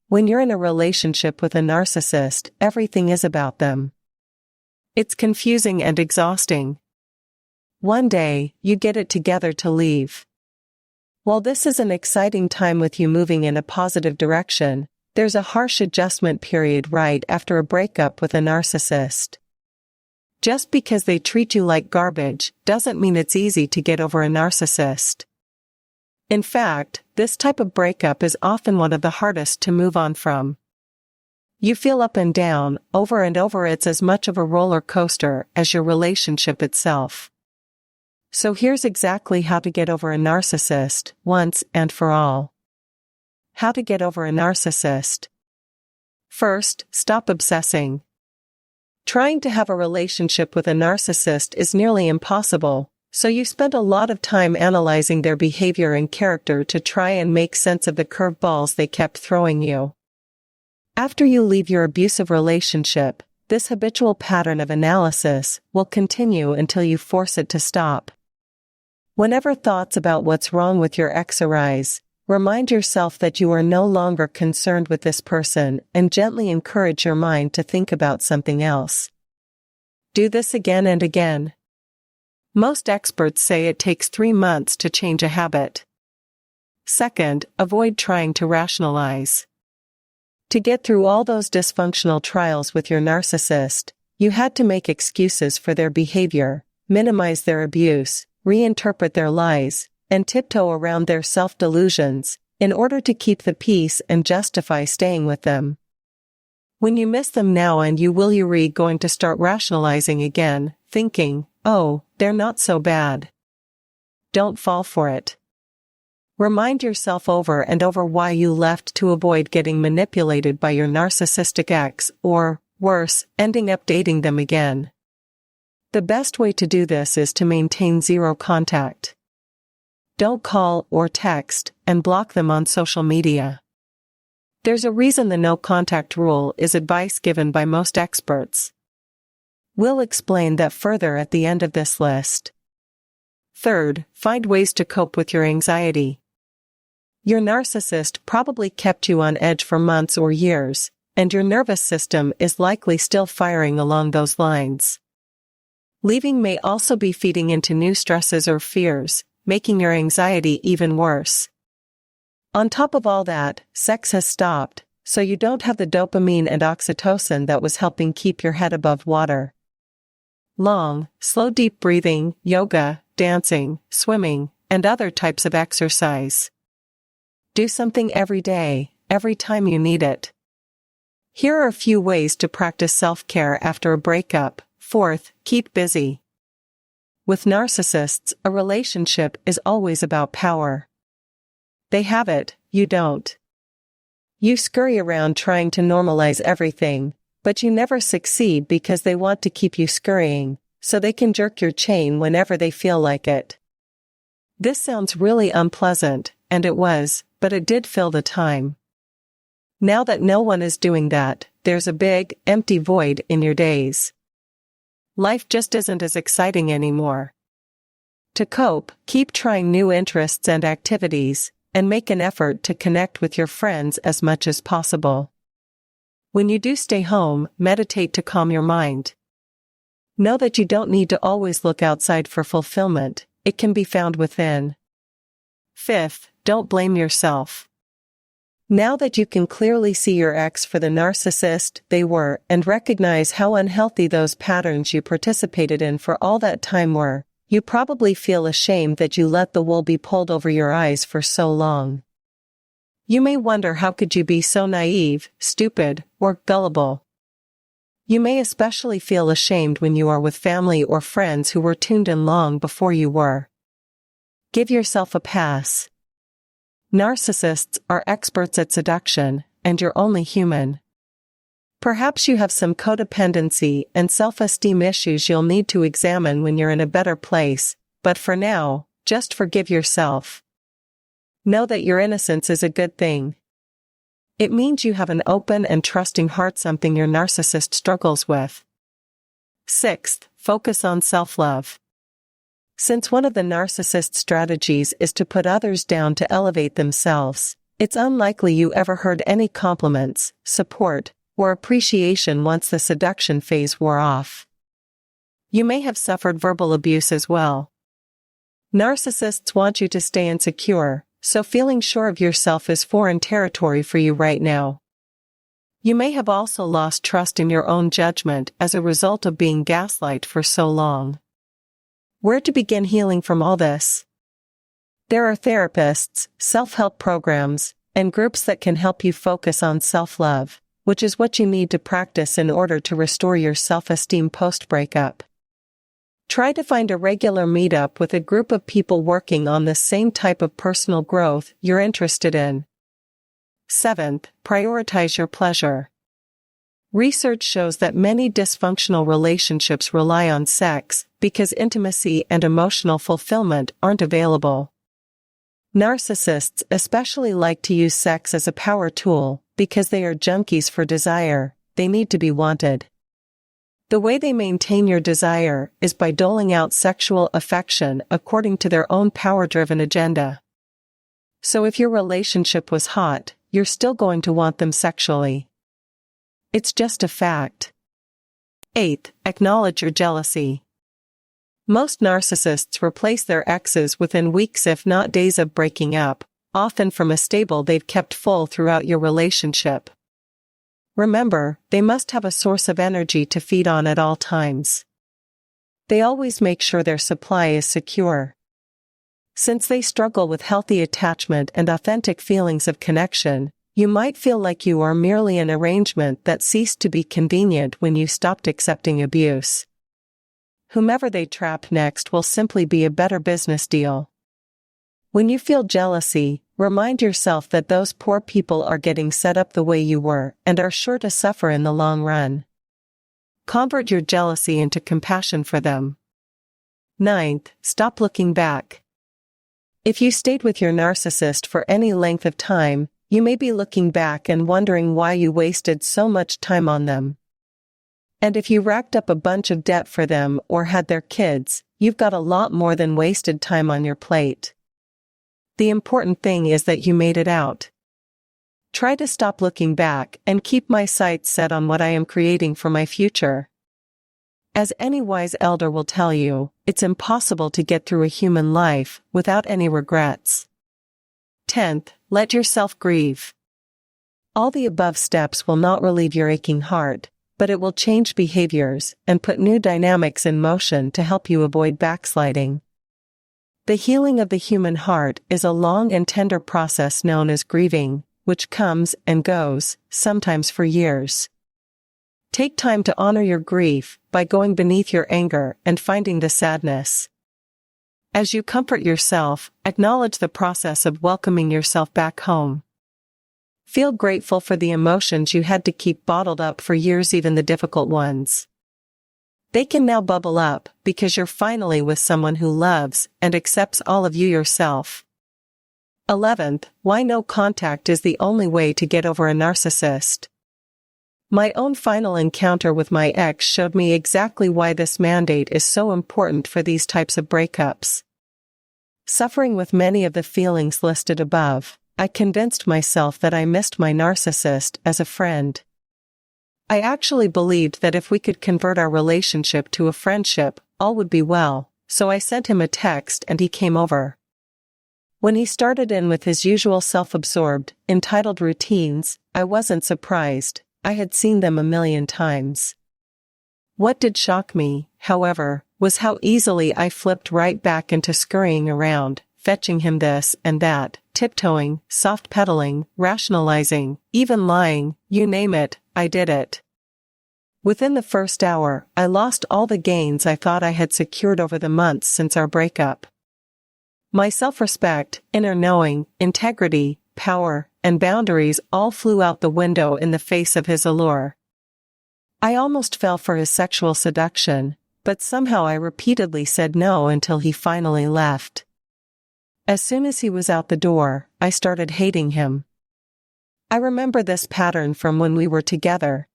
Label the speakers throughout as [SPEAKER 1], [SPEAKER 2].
[SPEAKER 1] When you're in a relationship with a narcissist, everything is about them. It's confusing and exhausting. One day, you get it together to leave. While this is an exciting time with you moving in a positive direction, there's a harsh adjustment period right after a breakup with a narcissist. Just because they treat you like garbage doesn't mean it's easy to get over a narcissist. In fact, this type of breakup is often one of the hardest to move on from. You feel up and down, over and over. It's as much of a roller coaster as your relationship itself. So here's exactly how to get over a narcissist, once and for all. How to get over a narcissist. First, stop obsessing. Trying to have a relationship with a narcissist is nearly impossible, so you spend a lot of time analyzing their behavior and character to try and make sense of the curveballs they kept throwing you. After you leave your abusive relationship, this habitual pattern of analysis will continue until you force it to stop. Whenever thoughts about what's wrong with your ex arise, remind yourself that you are no longer concerned with this person and gently encourage your mind to think about something else. Do this again and again. Most experts say it takes 3 months to change a habit. Second, avoid trying to rationalize. To get through all those dysfunctional trials with your narcissist, you had to make excuses for their behavior, minimize their abuse, reinterpret their lies, and tiptoe around their self-delusions, in order to keep the peace and justify staying with them. When you miss them now and you're going to start rationalizing again, thinking, oh, they're not so bad. Don't fall for it. Remind yourself over and over why you left to avoid getting manipulated by your narcissistic ex, or, worse, ending up dating them again. The best way to do this is to maintain zero contact. Don't call or text, and block them on social media. There's a reason the no-contact rule is advice given by most experts. We'll explain that further at the end of this list. Third, find ways to cope with your anxiety. Your narcissist probably kept you on edge for months or years, and your nervous system is likely still firing along those lines. Leaving may also be feeding into new stresses or fears, making your anxiety even worse. On top of all that, sex has stopped, so you don't have the dopamine and oxytocin that was helping keep your head above water. Long, slow deep breathing, yoga, dancing, swimming, and other types of exercise. Do something every day, every time you need it. Here are a few ways to practice self-care after a breakup. Fourth, keep busy. With narcissists, a relationship is always about power. They have it, you don't. You scurry around trying to normalize everything, but you never succeed because they want to keep you scurrying, so they can jerk your chain whenever they feel like it. This sounds really unpleasant, and it was, but it did fill the time. Now that no one is doing that, there's a big, empty void in your days. Life just isn't as exciting anymore. To cope, keep trying new interests and activities, and make an effort to connect with your friends as much as possible. When you do stay home, meditate to calm your mind. Know that you don't need to always look outside for fulfillment, it can be found within. Fifth, don't blame yourself. Now that you can clearly see your ex for the narcissist they were and recognize how unhealthy those patterns you participated in for all that time were, you probably feel ashamed that you let the wool be pulled over your eyes for so long. You may wonder, how could you be so naive, stupid, or gullible? You may especially feel ashamed when you are with family or friends who were tuned in long before you were. Give yourself a pass. Narcissists are experts at seduction, and you're only human. Perhaps you have some codependency and self-esteem issues you'll need to examine when you're in a better place, but for now, just forgive yourself. Know that your innocence is a good thing. It means you have an open and trusting heart, something your narcissist struggles with. Sixth, focus on self-love. Since one of the narcissist's strategies is to put others down to elevate themselves, It's unlikely you ever heard any compliments, support, or appreciation once the seduction phase wore off. You may have suffered verbal abuse as well. Narcissists want you to stay insecure, so feeling sure of yourself is foreign territory for you right now. You may have also lost trust in your own judgment as a result of being gaslighted for so long. Where to begin healing from all this? There are therapists, self-help programs, and groups that can help you focus on self-love, which is what you need to practice in order to restore your self-esteem post-breakup. Try to find a regular meetup with a group of people working on the same type of personal growth you're interested in. 7th, prioritize your pleasure. Research shows that many dysfunctional relationships rely on sex because intimacy and emotional fulfillment aren't available. Narcissists especially like to use sex as a power tool because they are junkies for desire. They need to be wanted. The way they maintain your desire is by doling out sexual affection according to their own power-driven agenda. So if your relationship was hot, you're still going to want them sexually. It's just a fact. 8th, acknowledge your jealousy. Most narcissists replace their exes within weeks if not days of breaking up, often from a stable they've kept full throughout your relationship. Remember, they must have a source of energy to feed on at all times. They always make sure their supply is secure. Since they struggle with healthy attachment and authentic feelings of connection, you might feel like you are merely an arrangement that ceased to be convenient when you stopped accepting abuse. Whomever they trap next will simply be a better business deal. When you feel jealousy, remind yourself that those poor people are getting set up the way you were and are sure to suffer in the long run. Convert your jealousy into compassion for them. 9th, stop looking back. If you stayed with your narcissist for any length of time, you may be looking back and wondering why you wasted so much time on them. And if you racked up a bunch of debt for them or had their kids, you've got a lot more than wasted time on your plate. The important thing is that you made it out. Try to stop looking back and keep my sights set on what I am creating for my future. As any wise elder will tell you, it's impossible to get through a human life without any regrets. 10th, let yourself grieve. All the above steps will not relieve your aching heart, but it will change behaviors and put new dynamics in motion to help you avoid backsliding. The healing of the human heart is a long and tender process known as grieving, which comes and goes, sometimes for years. Take time to honor your grief by going beneath your anger and finding the sadness. As you comfort yourself, acknowledge the process of welcoming yourself back home. Feel grateful for the emotions you had to keep bottled up for years, even the difficult ones. They can now bubble up because you're finally with someone who loves and accepts all of you yourself. 11th, why no contact is the only way to get over a narcissist. My own final encounter with my ex showed me exactly why this mandate is so important for these types of breakups. Suffering with many of the feelings listed above, I convinced myself that I missed my narcissist as a friend. I actually believed that if we could convert our relationship to a friendship, all would be well, so I sent him a text and he came over. When he started in with his usual self-absorbed, entitled routines, I wasn't surprised. I had seen them a million times. What did shock me, however, was how easily I flipped right back into scurrying around, fetching him this and that, tiptoeing, soft-pedaling, rationalizing, even lying, you name it, I did it. Within the first hour, I lost all the gains I thought I had secured over the months since our breakup. My self-respect, inner knowing, integrity, power, and boundaries all flew out the window in the face of his allure. I almost fell for his sexual seduction, but somehow I repeatedly said no until he finally left. As soon as he was out the door, I started hating him. I remember this pattern from when we were together.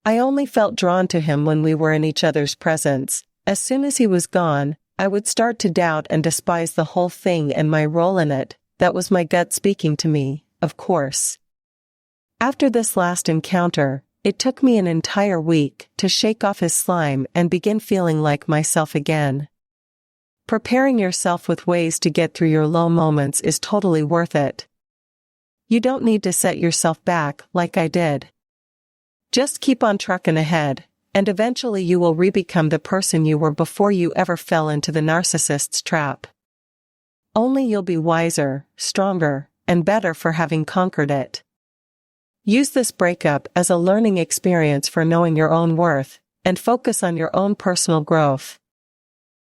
[SPEAKER 1] I only felt drawn to him when we were in each other's presence. As soon as he was gone, I would start to doubt and despise the whole thing and my role in it. That was my gut speaking to me. of course. After this last encounter, it took me an entire week to shake off his slime and begin feeling like myself again. Preparing yourself with ways to get through your low moments is totally worth it. You don't need to set yourself back like I did. Just keep on trucking ahead, and eventually you will re-become the person you were before you ever fell into the narcissist's trap. Only you'll be wiser, stronger, and better for having conquered it. Use this breakup as a learning experience for knowing your own worth, and focus on your own personal growth.